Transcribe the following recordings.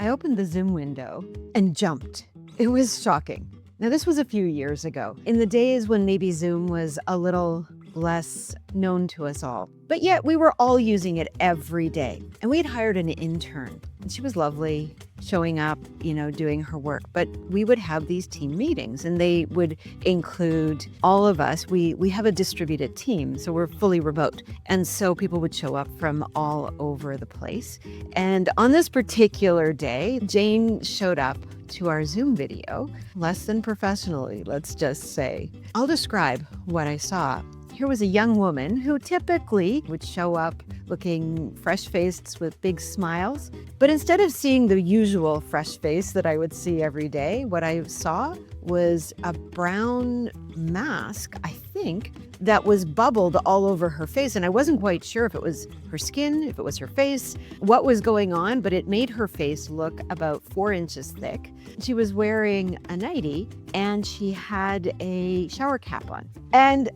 I opened the Zoom window and jumped. It was shocking. Now, this was a few years ago, in the days when maybe Zoom was a little less known to us all. But yet we were all using it every day. And we had hired an intern. And she was lovely, showing up, doing her work. But we would have these team meetings, and they would include all of us. We have a distributed team, so we're fully remote. And so people would show up from all over the place. And on this particular day, Jane showed up to our Zoom video, less than professionally, let's just say. I'll describe what I saw. Here was a young woman who typically would show up looking fresh-faced with big smiles. But instead of seeing the usual fresh face that I would see every day, what I saw was a brown mask, I think, that was bubbled all over her face. And I wasn't quite sure if it was her skin, if it was her face, what was going on, but it made her face look about 4 inches thick. She was wearing a nighty and she had a shower cap on. And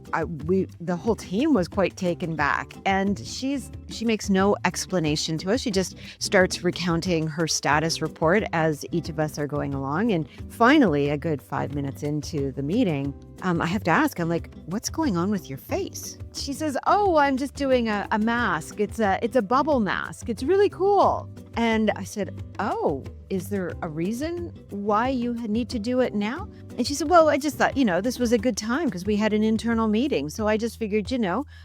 the whole team was quite taken back. And she makes no explanation to us. She just starts recounting her status report as each of us are going along. And finally, a good 5 minutes into the meeting, I have to ask, I'm like, what's going on with your face? She says, oh, I'm just doing a mask. It's a bubble mask. It's really cool. And I said, oh, is there a reason why you need to do it now? And she said, well, I just thought, this was a good time because we had an internal meeting. So I just figured,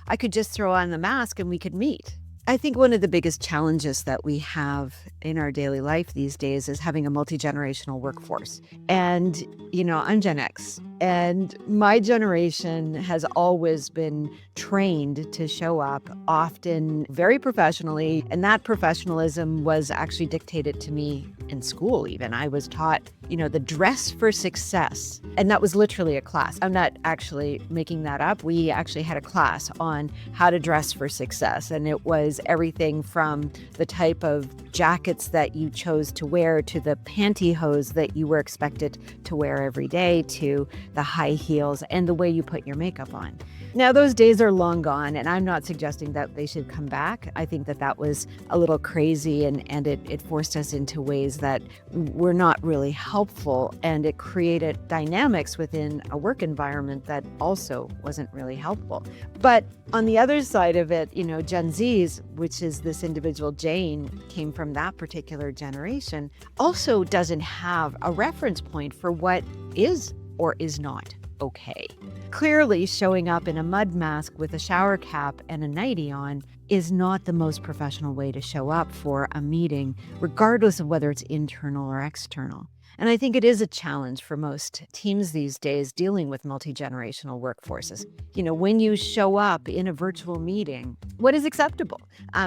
I could just throw on the mask and we could meet. I think one of the biggest challenges that we have in our daily life these days is having a multi-generational workforce. And, I'm Gen X, and my generation has always been trained to show up often very professionally. And that professionalism was actually dictated to me in school even. I was taught, the dress for success. And that was literally a class. I'm not actually making that up. We actually had a class on how to dress for success. And it was everything from the type of jackets that you chose to wear to the pantyhose that you were expected to wear every day to the high heels and the way you put your makeup on. Now, those days are long gone, and I'm not suggesting that they should come back. I think that was a little crazy, and it forced us into ways that were not really helpful, and it created dynamics within a work environment that also wasn't really helpful. But on the other side of it, Gen Zs, which is this individual Jane, came from that particular generation, also doesn't have a reference point for what is or is not okay. Clearly, showing up in a mud mask with a shower cap and a nightie on is not the most professional way to show up for a meeting, regardless of whether it's internal or external. And I think it is a challenge for most teams these days dealing with multi-generational workforces. When you show up in a virtual meeting, what is acceptable?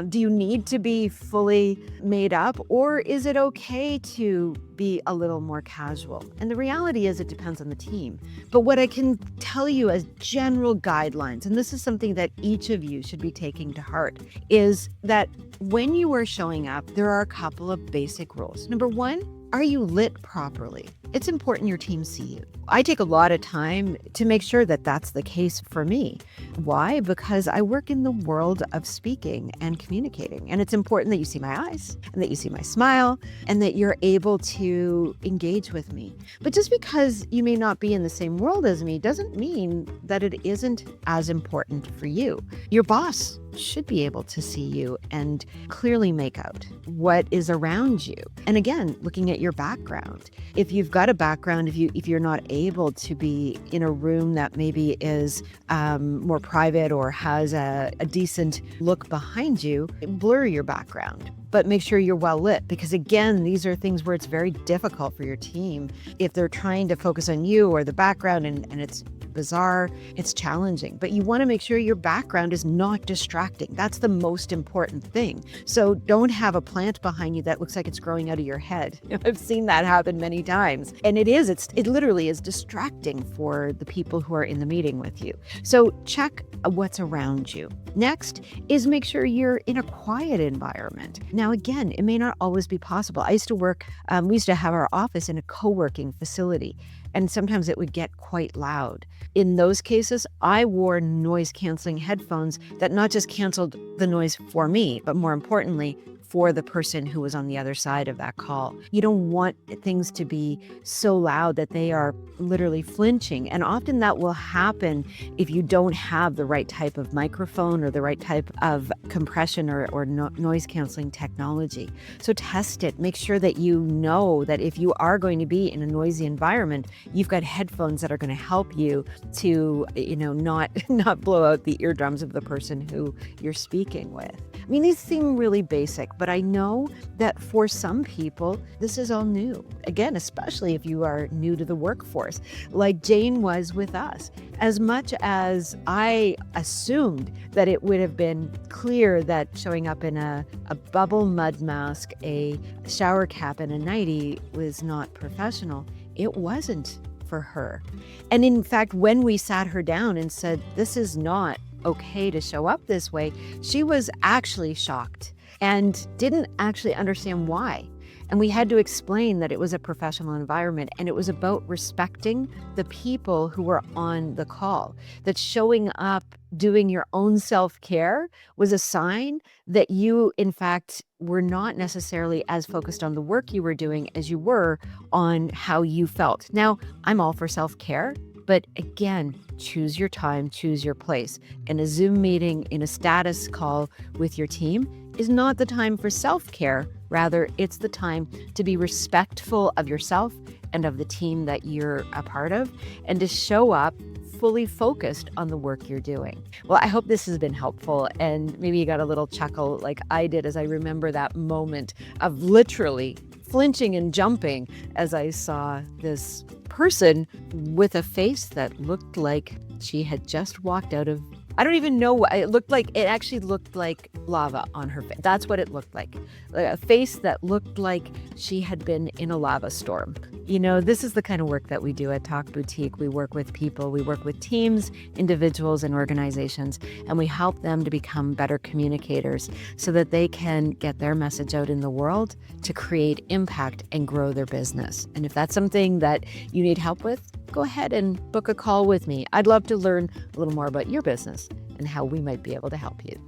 Do you need to be fully made up, or is it okay to be a little more casual? And the reality is it depends on the team. But what I can tell you as general guidelines, and this is something that each of you should be taking to heart, is that when you are showing up, there are a couple of basic rules. Number one, are you lit properly? It's important your team see you. I take a lot of time to make sure that that's the case for me. Why? Because I work in the world of speaking and communicating. And it's important that you see my eyes and that you see my smile and that you're able to engage with me. But just because you may not be in the same world as me doesn't mean that it isn't as important for you. Your boss should be able to see you and clearly make out what is around you. And again, looking at your background. If you've got a background, if you're not able to be in a room that maybe is more private or has a decent look behind you, blur your background. But make sure you're well lit, because again, these are things where it's very difficult for your team. If they're trying to focus on you or the background and it's bizarre, it's challenging. But you want to make sure your background is not distracting. That's the most important thing. So don't have a plant behind you that looks like it's growing out of your head. I've seen that happen many times. And it literally is distracting for the people who are in the meeting with you. So check what's around you. Next is make sure you're in a quiet environment. Now, again, it may not always be possible. We used to have our office in a co-working facility, and sometimes it would get quite loud. In those cases, I wore noise-canceling headphones that not just canceled the noise for me, but more importantly, for the person who was on the other side of that call. You don't want things to be so loud that they are literally flinching. And often that will happen if you don't have the right type of microphone or the right type of compression or noise canceling technology. So test it. Make sure that you know that if you are going to be in a noisy environment, you've got headphones that are going to help you to, not blow out the eardrums of the person who you're speaking with. I mean, these seem really basic, but I know that for some people, this is all new. Again, especially if you are new to the workforce, like Jane was with us. As much as I assumed that it would have been clear that showing up in a bubble mud mask, a shower cap, and a nighty was not professional, it wasn't for her. And in fact, when we sat her down and said, this is not okay to show up this way, she was actually shocked and didn't actually understand why. And we had to explain that it was a professional environment and it was about respecting the people who were on the call, that showing up, doing your own self-care was a sign that you, in fact, were not necessarily as focused on the work you were doing as you were on how you felt. Now, I'm all for self-care, but again, choose your time, choose your place. In a Zoom meeting, in a status call with your team is not the time for self-care. Rather, it's the time to be respectful of yourself and of the team that you're a part of, and to show up fully focused on the work you're doing. Well, I hope this has been helpful, and maybe you got a little chuckle like I did as I remember that moment of literally flinching and jumping as I saw this person with a face that looked like she had just walked out of, I don't even know what it looked like. It actually looked like lava on her face. That's what it looked like. A face that looked like she had been in a lava storm. This is the kind of work that we do at Talk Boutique. We work with people, we work with teams, individuals, and organizations, and we help them to become better communicators so that they can get their message out in the world to create impact and grow their business. And if that's something that you need help with, go ahead and book a call with me. I'd love to learn a little more about your business and how we might be able to help you.